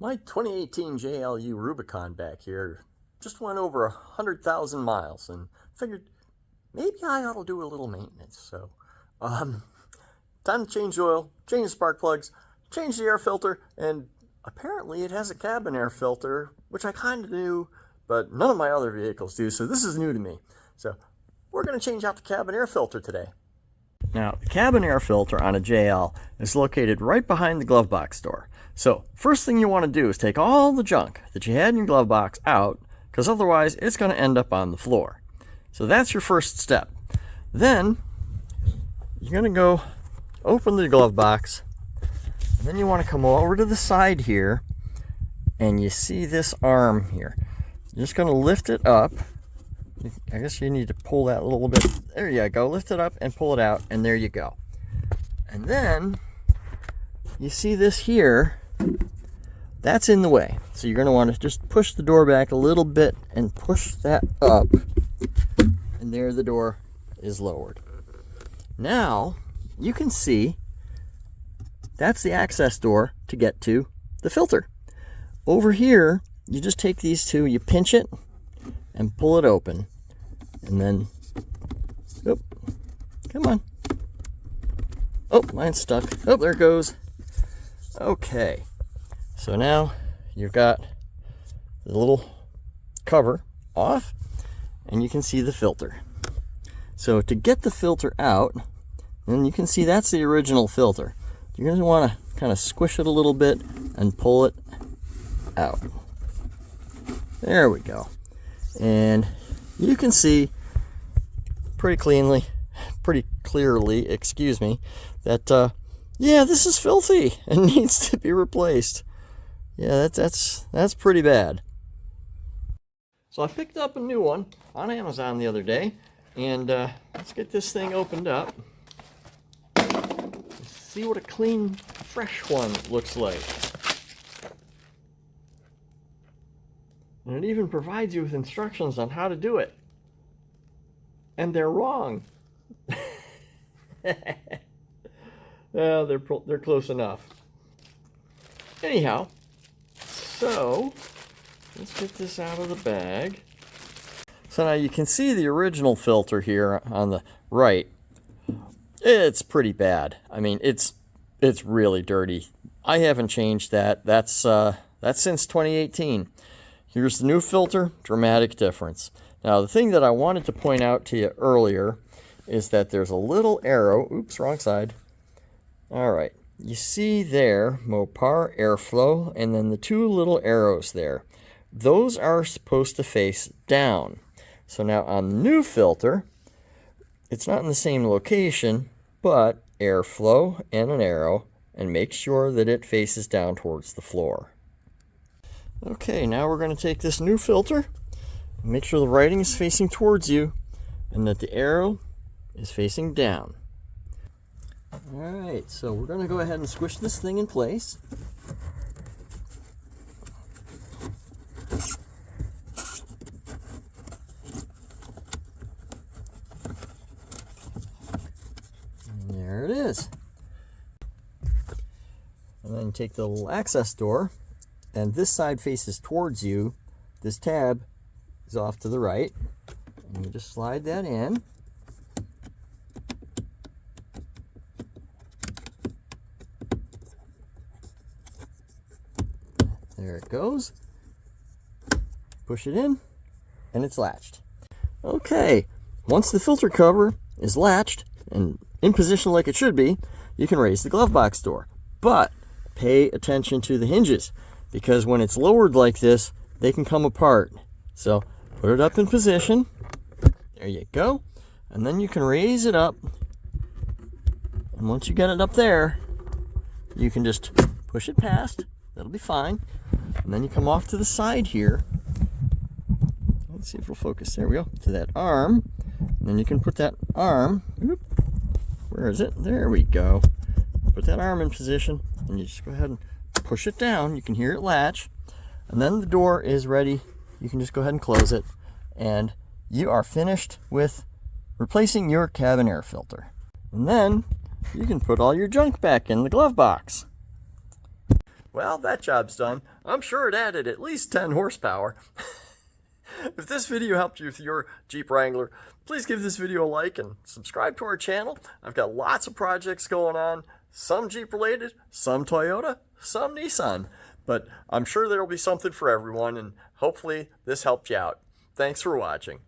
My 2018 JL Rubicon back here just went over 100,000 miles and figured maybe I ought to do a little maintenance. So, time to change oil, change the spark plugs, change the air filter, and apparently it has a cabin air filter, which I kind of knew, but none of my other vehicles do, so this is new to me. So, we're going to change out the cabin air filter today. Now, the cabin air filter on a JL is located right behind the glove box door. So, first thing you want to do is take all the junk that you had in your glove box out, because otherwise it's going to end up on the floor. So that's your first step. Then, you're going to go open the glove box, and then you want to come over to the side here, and you see this arm here. You're just going to lift it up. I guess you need to pull that a little bit. There you go. Lift it up and pull it out, and there you go. And then you see this here. That's in the way. So you're going to want to just push the door back a little bit and push that up. And there the door is lowered. Now you can see that's the access door to get to the filter. Over here, you just take these two, you pinch it and pull it open, and then, oh, come on. Oh, mine's stuck. Oh, there it goes. Okay, so now you've got the little cover off, and you can see the filter. So to get the filter out, and you can see that's the original filter. You're going to want to kind of squish it a little bit and pull it out. There we go. And you can see pretty clearly, excuse me, that yeah, this is filthy and needs to be replaced. Yeah, that's pretty bad. So I picked up a new one on Amazon the other day, and let's get this thing opened up. Let's see what a clean, fresh one looks like. And it even provides you with instructions on how to do it. And they're wrong. Well, they're close enough. Anyhow, so let's get this out of the bag. So now you can see the original filter here on the right. It's pretty bad. I mean, it's really dirty. I haven't changed that. That's since 2018. Here's the new filter, dramatic difference. Now, the thing that I wanted to point out to you earlier is that there's a little arrow. Oops, wrong side. All right, you see there, Mopar airflow, and then the two little arrows there. Those are supposed to face down. So now on the new filter, it's not in the same location, but airflow and an arrow, and make sure that it faces down towards the floor. Okay, now we're going to take this new filter, make sure the writing is facing towards you, and that the arrow is facing down. Alright, so we're going to go ahead and squish this thing in place. And there it is. And then take the little access door, and this side faces towards you. This tab is off to the right, and you just slide that in. There it goes. Push it in, and it's latched. Okay, once the filter cover is latched and in position like it should be, you can raise the glove box door. But pay attention to the hinges, because when it's lowered like this, they can come apart. So put it up in position. There you go. And then you can raise it up. And once you get it up there, you can just push it past. That'll be fine. And then you come off to the side here. Let's see if it'll focus. There we go. To that arm. And then you can put that arm. Whoop, where is it? There we go. Put that arm in position. And you just go ahead and push it down. You can hear it latch. And then the door is ready. You can just go ahead and close it. And you are finished with replacing your cabin air filter. And then you can put all your junk back in the glove box. Well, that job's done. I'm sure it added at least 10 horsepower. If this video helped you with your Jeep Wrangler, please give this video a like and subscribe to our channel. I've got lots of projects going on, some Jeep related, some Toyota, some Nissan. But I'm sure there'll be something for everyone, and hopefully this helped you out. Thanks for watching.